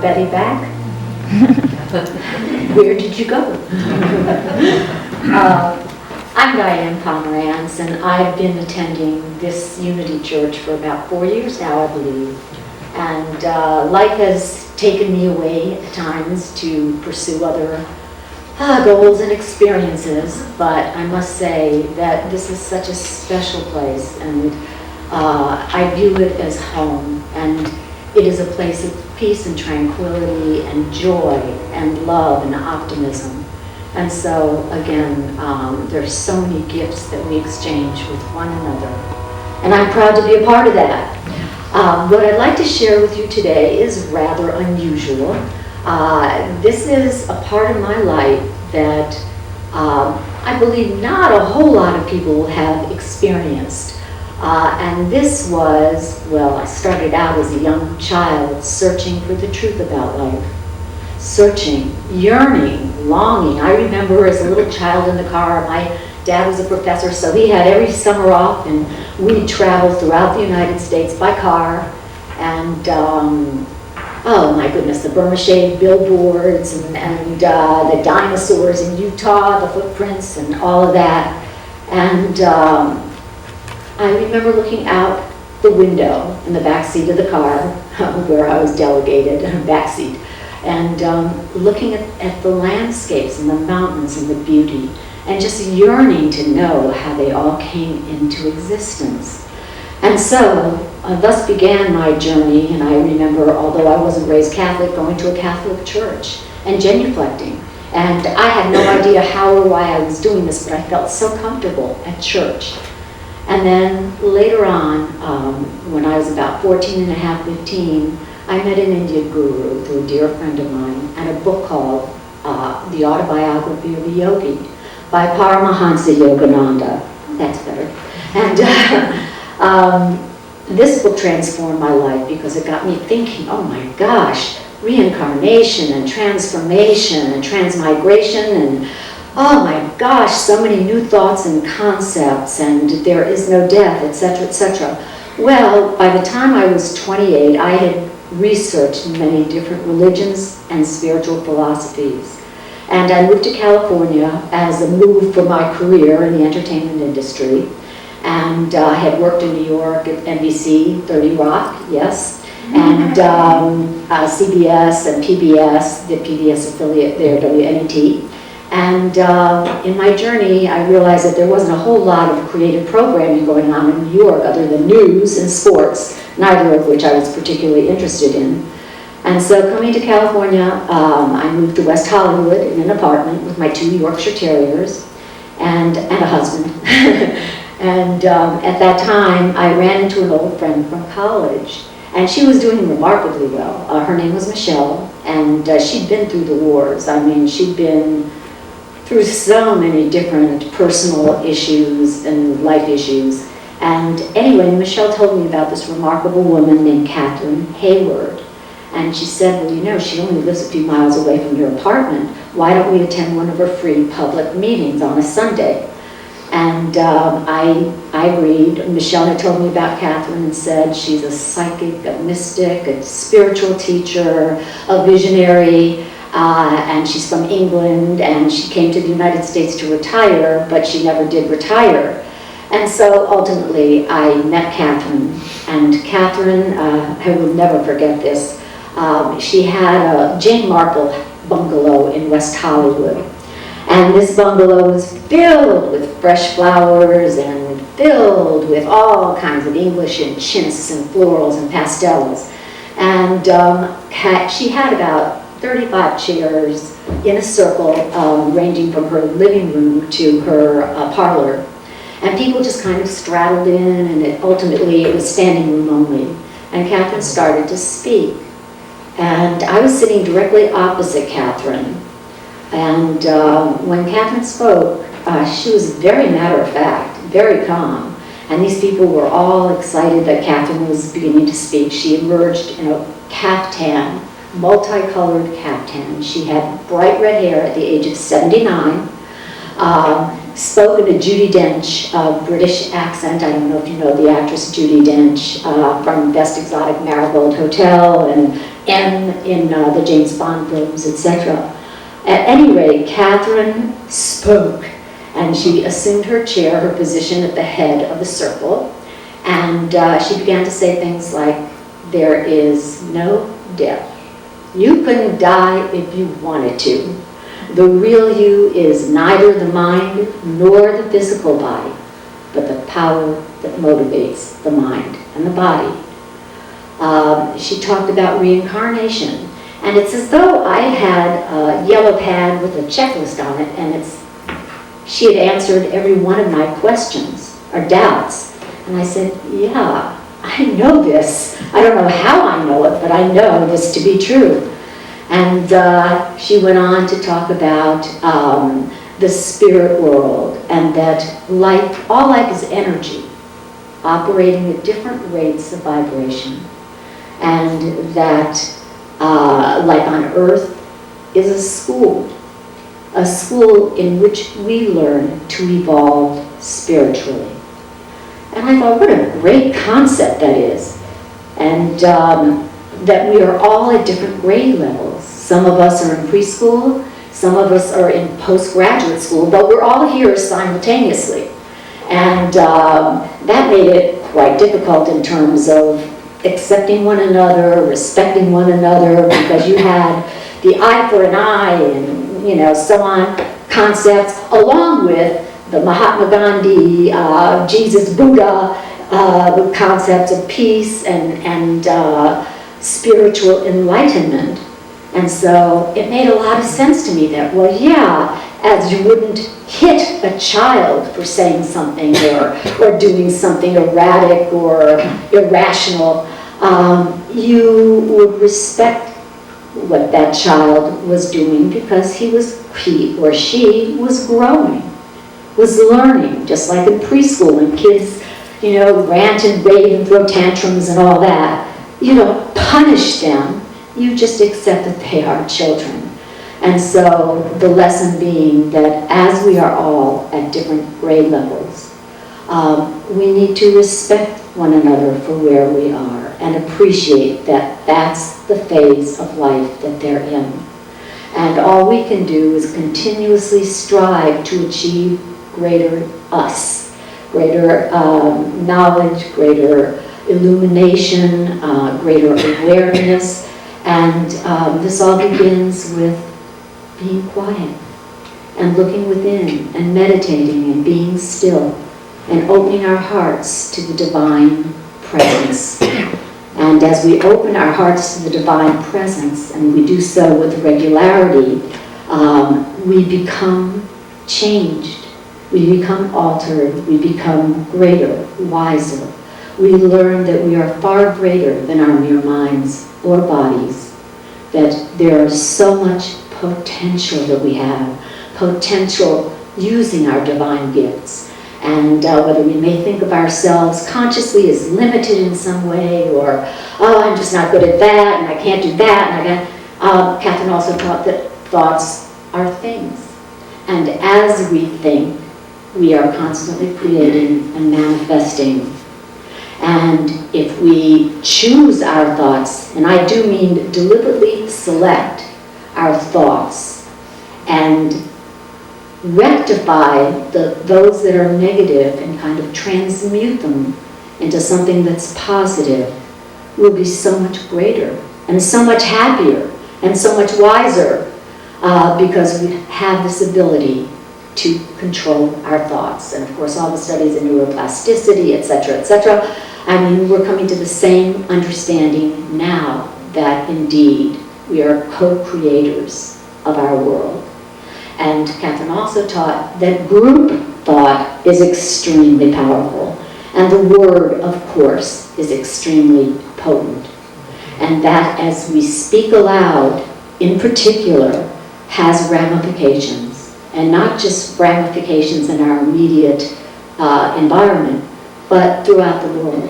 Betty back? Where did you go? I'm Diane Pomerance, and I've been attending this Unity Church for about 4 years now, I believe. And life has taken me away at times to pursue other goals and experiences, but I must say that this is such a special place, and I view it as home, and it is a place of peace and tranquility and joy and love and optimism. And so, again, there's so many gifts that we exchange with one another. And I'm proud to be a part of that. What I'd like to share with you today is rather unusual. This is a part of my life that I believe not a whole lot of people have experienced. And this was, well, I started out as a young child searching for the truth about life. Searching, yearning, longing. I remember as a little child in the car, my dad was a professor, so he had every summer off, and we'd travel throughout the United States by car. And, oh my goodness, the Burma shade billboards and the dinosaurs in Utah, the footprints and all of that. And I remember looking out the window in the back seat of the car, where I was delegated in a back seat, and looking at the landscapes and the mountains and the beauty, and just yearning to know how they all came into existence. And so, thus began my journey, and I remember, although I wasn't raised Catholic, going to a Catholic church and genuflecting. And I had no idea how or why I was doing this, but I felt so comfortable at church. And then later on, when I was about 14 and a half, 15, I met an Indian guru through a dear friend of mine, and a book called The Autobiography of a Yogi by Paramahansa Yogananda. That's better. And this book transformed my life because it got me thinking, oh my gosh, reincarnation and transformation and transmigration and oh my gosh, so many new thoughts and concepts, and there is no death, etc., etc. Well, by the time I was 28, I had researched many different religions and spiritual philosophies. And I moved to California as a move for my career in the entertainment industry. And I had worked in New York at NBC, 30 Rock, yes, and CBS and PBS, the PBS affiliate there, WNET. And in my journey, I realized that there wasn't a whole lot of creative programming going on in New York other than news and sports, neither of which I was particularly interested in. And so coming to California, I moved to West Hollywood in an apartment with my 2 Yorkshire Terriers and a husband. And at that time, I ran into an old friend from college, and she was doing remarkably well. Her name was Michelle, and she'd been through the wars. I mean, she'd been through so many different personal issues and life issues. And anyway, Michelle told me about this remarkable woman named Katherine Hayward. And she said, well, you know, she only lives a few miles away from your apartment. Why don't we attend one of her free public meetings on a Sunday? And I agreed. Michelle had told me about Katherine and said she's a psychic, a mystic, a spiritual teacher, a visionary, and she's from England, and she came to the United States to retire, but she never did retire. And so ultimately I met Katherine, and Katherine, I will never forget this, she had a Jane Marple bungalow in West Hollywood. And this bungalow was filled with fresh flowers and filled with all kinds of English and chintz and florals and pastels. And she had about 35 chairs in a circle, ranging from her living room to her parlor. And people just kind of straddled in, and ultimately it was standing room only. And Katherine started to speak. And I was sitting directly opposite Katherine. And when Katherine spoke, she was very matter-of-fact, very calm. And these people were all excited that Katherine was beginning to speak. She emerged in a caftan, multicolored caftan. She had bright red hair at the age of 79. spoken to Judi Dench, a British accent. I don't know if you know the actress Judi Dench from Best Exotic Marigold Hotel and M in the James Bond films, etc. At any rate, Katherine spoke, and she assumed her chair, her position at the head of the circle, and she began to say things like, "There is no death. You couldn't die if you wanted to. The real you is neither the mind nor the physical body, but the power that motivates the mind and the body." She talked about reincarnation, and it's as though I had a yellow pad with a checklist on it, and she had answered every one of my questions or doubts. And I said, yeah, I know this. I don't know how I know it, but I know this to be true. And she went on to talk about the spirit world, and that all life is energy, operating at different rates of vibration. And that life on Earth is a school in which we learn to evolve spiritually. And I thought, what a great concept that is. And that we are all at different grade levels. Some of us are in preschool, some of us are in postgraduate school, but we're all here simultaneously. And that made it quite difficult in terms of accepting one another, respecting one another, because you had the eye for an eye and so on concepts, along with the Mahatma Gandhi, Jesus, Buddha, the concepts of peace and spiritual enlightenment. And so it made a lot of sense to me that, well, yeah, as you wouldn't hit a child for saying something or doing something erratic or irrational, you would respect what that child was doing because he or she was growing, was learning, just like in preschool when kids, rant and rave and throw tantrums and all that. You don't punish them, you just accept that they are children. And so the lesson being that as we are all at different grade levels, we need to respect one another for where we are and appreciate that that's the phase of life that they're in. And all we can do is continuously strive to achieve greater us, greater knowledge, greater illumination, greater awareness. And this all begins with being quiet and looking within and meditating and being still and opening our hearts to the divine presence. And as we open our hearts to the divine presence, and we do so with regularity, we become changed, we become altered, we become greater, wiser. We learn that we are far greater than our mere minds or bodies, that there is so much potential that we have, potential using our divine gifts. And whether we may think of ourselves consciously as limited in some way, or, oh, I'm just not good at that, and I can't do that, and Katherine also taught that thoughts are things. And as we think, we are constantly creating and manifesting. And if we choose our thoughts, and I do mean deliberately select our thoughts, and rectify those that are negative and kind of transmute them into something that's positive, we'll be so much greater and so much happier and so much wiser because we have this ability to control our thoughts. And of course, all the studies in neuroplasticity, etc., I mean, we're coming to the same understanding now that indeed we are co-creators of our world. And Katherine also taught that group thought is extremely powerful. And the word, of course, is extremely potent. And that as we speak aloud, in particular, has ramifications. And not just ramifications in our immediate environment, but throughout the world.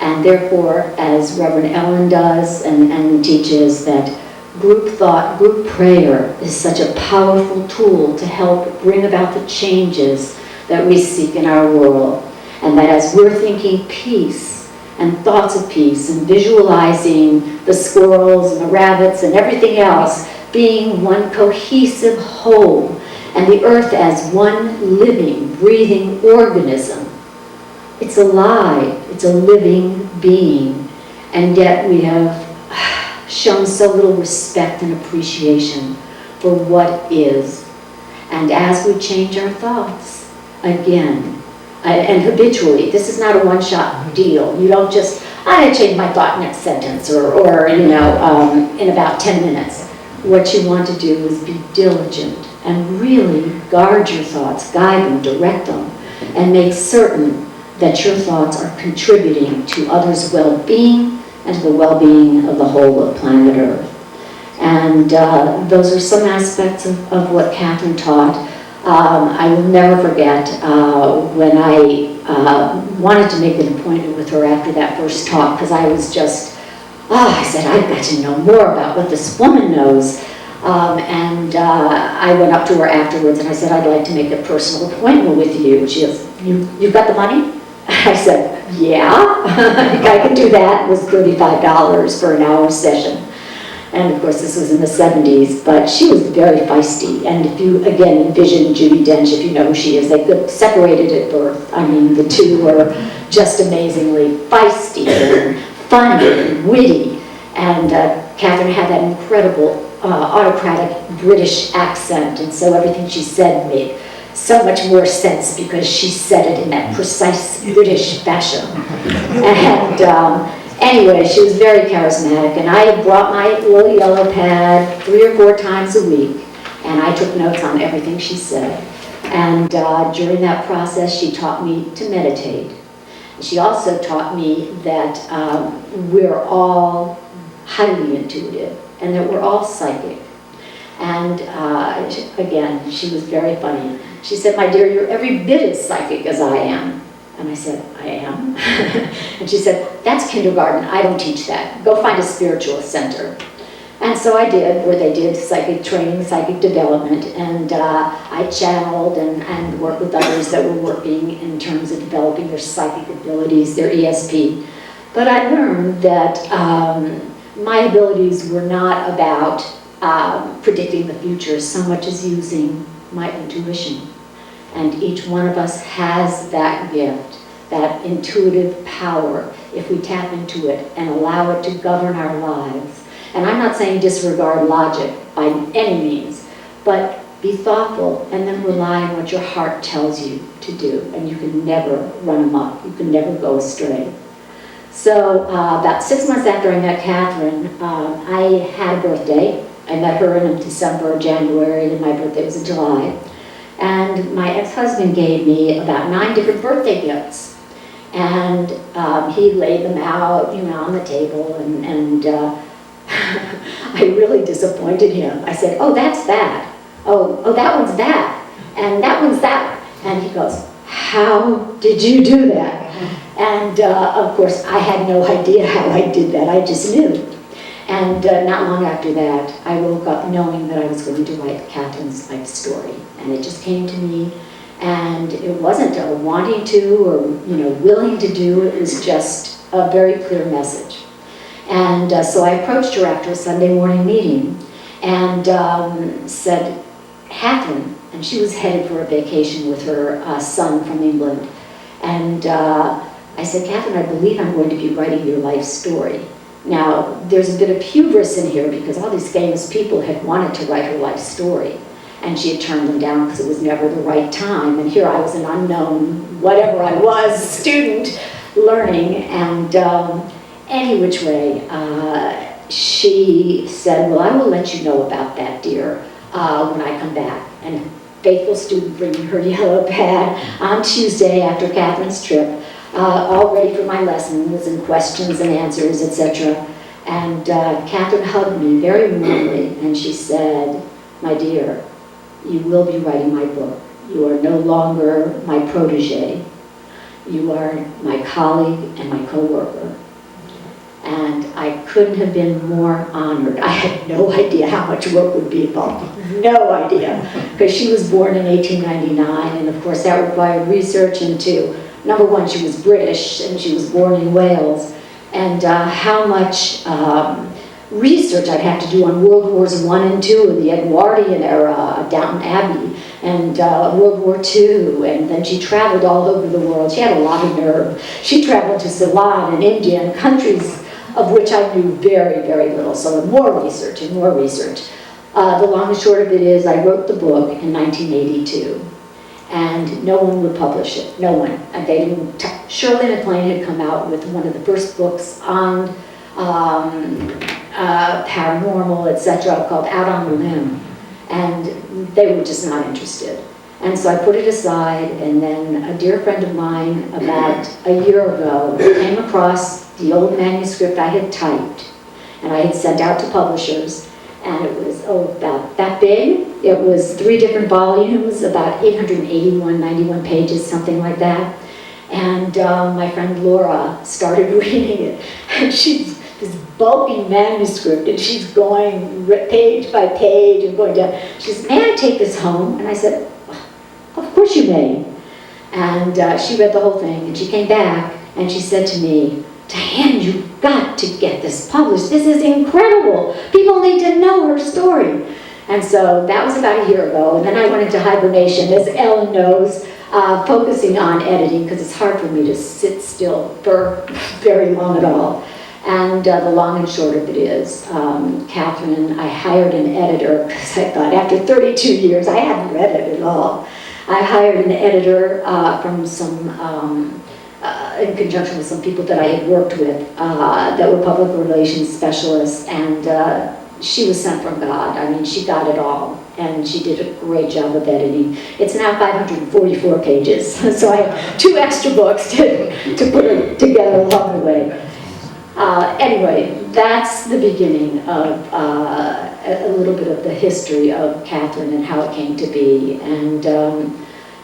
And therefore, as Reverend Ellen does and teaches, that group thought, group prayer is such a powerful tool to help bring about the changes that we seek in our world. And that as we're thinking peace and thoughts of peace and visualizing the squirrels and the rabbits and everything else being one cohesive whole, and the earth as one living, breathing organism, it's alive, it's a living being, and yet we have shown so little respect and appreciation for what is. And as we change our thoughts, again, and habitually, this is not a one-shot deal. You don't just, I'm going to change my thought next sentence, or in about 10 minutes. What you want to do is be diligent and really guard your thoughts, guide them, direct them, and make certain that your thoughts are contributing to others' well-being and to the well-being of the whole of planet Earth. And those are some aspects of what Katherine taught. I will never forget when I wanted to make an appointment with her after that first talk, because I was just, I said, I've got to know more about what this woman knows. I went up to her afterwards and I said, I'd like to make a personal appointment with you. She goes, you've got the money? I said, yeah, I can do that. It was $35 for an hour session. And of course, this was in the 70s, but she was very feisty. And if you, again, envision Judi Dench, if you know who she is, they got separated at birth. I mean, the two were just amazingly feisty and funny and witty. And Katherine had that incredible autocratic British accent, and so everything she said made so much more sense because she said it in that precise British fashion. And anyway, she was very charismatic, and I brought my little yellow pad 3 or 4 times a week, and I took notes on everything she said. And during that process, she taught me to meditate. She also taught me that we're all highly intuitive, and that we're all psychic. And again, she was very funny. She said, my dear, you're every bit as psychic as I am. And I said, I am? And she said, that's kindergarten, I don't teach that. Go find a spiritualist center. And so I did, where they did psychic training, psychic development, and I channeled and worked with others that were working in terms of developing their psychic abilities, their ESP. But I learned that my abilities were not about predicting the future so much as using my intuition. And each one of us has that gift, that intuitive power, if we tap into it and allow it to govern our lives. And I'm not saying disregard logic by any means, but be thoughtful and then rely on what your heart tells you to do. And you can never run amok, you can never go astray. So about 6 months after I met Katherine, I had a birthday. I met her in December or January, and my birthday was in July. And my ex-husband gave me about 9 different birthday gifts. And he laid them out, on the table, and I really disappointed him. I said, oh, that's that. Oh, that one's that. And that one's that. And he goes, how did you do that? And of course, I had no idea how I did that. I just knew. And not long after that, I woke up knowing that I was going to write Katherine's life story. And it just came to me. And it wasn't a wanting to or willing to do. It was just a very clear message. And so I approached her after a Sunday morning meeting and said, Katherine, and she was headed for a vacation with her son from England. And I said, Katherine, I believe I'm going to be writing your life story. Now, there's a bit of hubris in here because all these famous people had wanted to write her life story. And she had turned them down because it was never the right time. And here I was an unknown, whatever I was, student, learning. And any which way, she said, well, I will let you know about that, dear, when I come back. And faithful student bringing her yellow pad on Tuesday after Katherine's trip, all ready for my lessons and questions and answers, etc. And Katherine hugged me very warmly, and she said, my dear, you will be writing my book. You are no longer my protege. You are my colleague and my co-worker. And I couldn't have been more honored. I had no idea how much work would be involved. No idea. Because she was born in 1899, and of course that required research into, number one, she was British, and she was born in Wales, and how much research I'd have to do on World Wars I and II, and the Edwardian era, Downton Abbey, and World War II, and then she traveled all over the world. She had a lot of nerve. She traveled to Ceylon and India and countries of which I knew very, very little. So more research and more research. The long and short of it is I wrote the book in 1982, and no one would publish it, no one. And they didn't. Shirley MacLaine had come out with one of the first books on paranormal, etc., called Out on the Limb, and they were just not interested. And so I put it aside, and then a dear friend of mine about a year ago came across the old manuscript I had typed, and I had sent out to publishers, and it was, about that big. It was 3 different volumes, about 91 pages, something like that. And my friend Laura started reading it, and she's this bulky manuscript, and she's going page by page and going down. She says, "May I take this home?" And I said, "Of course you may." And she read the whole thing, and she came back, and she said to me, "Diane, you've got to get this published. This is incredible. People need to know her story." And so that was about a year ago, and then I went into hibernation, as Ellen knows, focusing on editing, because it's hard for me to sit still for very long at all. And the long and short of it is, Katherine, I hired an editor, because I thought after 32 years, I hadn't read it at all. I hired an editor from some, in conjunction with some people that I had worked with, that were public relations specialists, and she was sent from God. I mean, she got it all, and she did a great job of editing. It's now 544 pages, so I have 2 extra books to put it together along the way. Anyway, that's the beginning of a little bit of the history of Katherine and how it came to be. And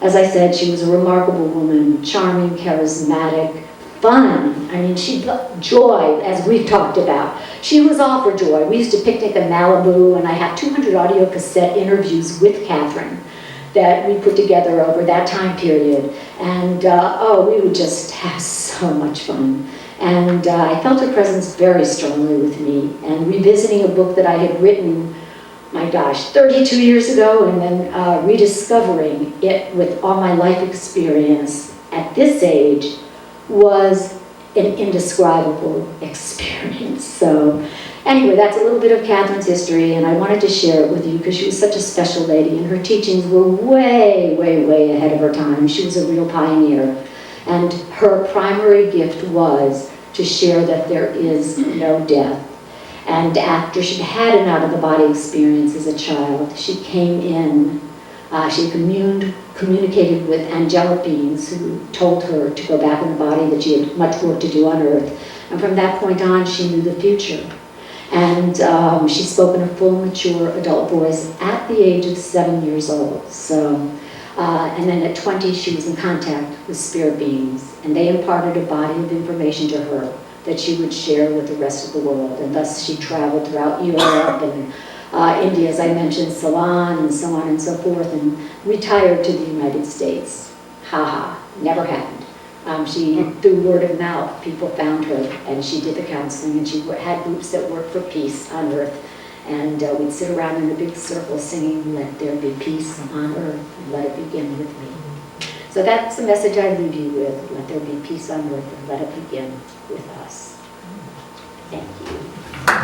as I said, she was a remarkable woman, charming, charismatic, fun. I mean, she loved joy, as we've talked about. She was all for joy. We used to picnic in Malibu, and I have 200 audio cassette interviews with Katherine that we put together over that time period. And we would just have so much fun. And I felt her presence very strongly with me. And revisiting a book that I had written, my gosh, 32 years ago, and then rediscovering it with all my life experience at this age was an indescribable experience. So anyway, that's a little bit of Katherine's history, and I wanted to share it with you because she was such a special lady, and her teachings were way, way, way ahead of her time. She was a real pioneer. And her primary gift was to share that there is no death. And after she'd had an out-of-the-body experience as a child, she came in, she communicated with angelic beings who told her to go back in the body, that she had much work to do on earth. And from that point on, she knew the future. And she spoke in a full, mature adult voice at the age of 7 years old. So. And then at 20, she was in contact with spirit beings, and they imparted a body of information to her that she would share with the rest of the world. And thus she traveled throughout Europe and India, as I mentioned, Ceylon, and so on and so forth, and retired to the United States. Never happened. Through word of mouth, people found her, and she did the counseling, and she had groups that worked for peace on earth. And we'd sit around in a big circle singing, "Let there be peace on earth, and let it begin with me." So that's the message I leave you with. Let there be peace on earth, and let it begin with us. Thank you.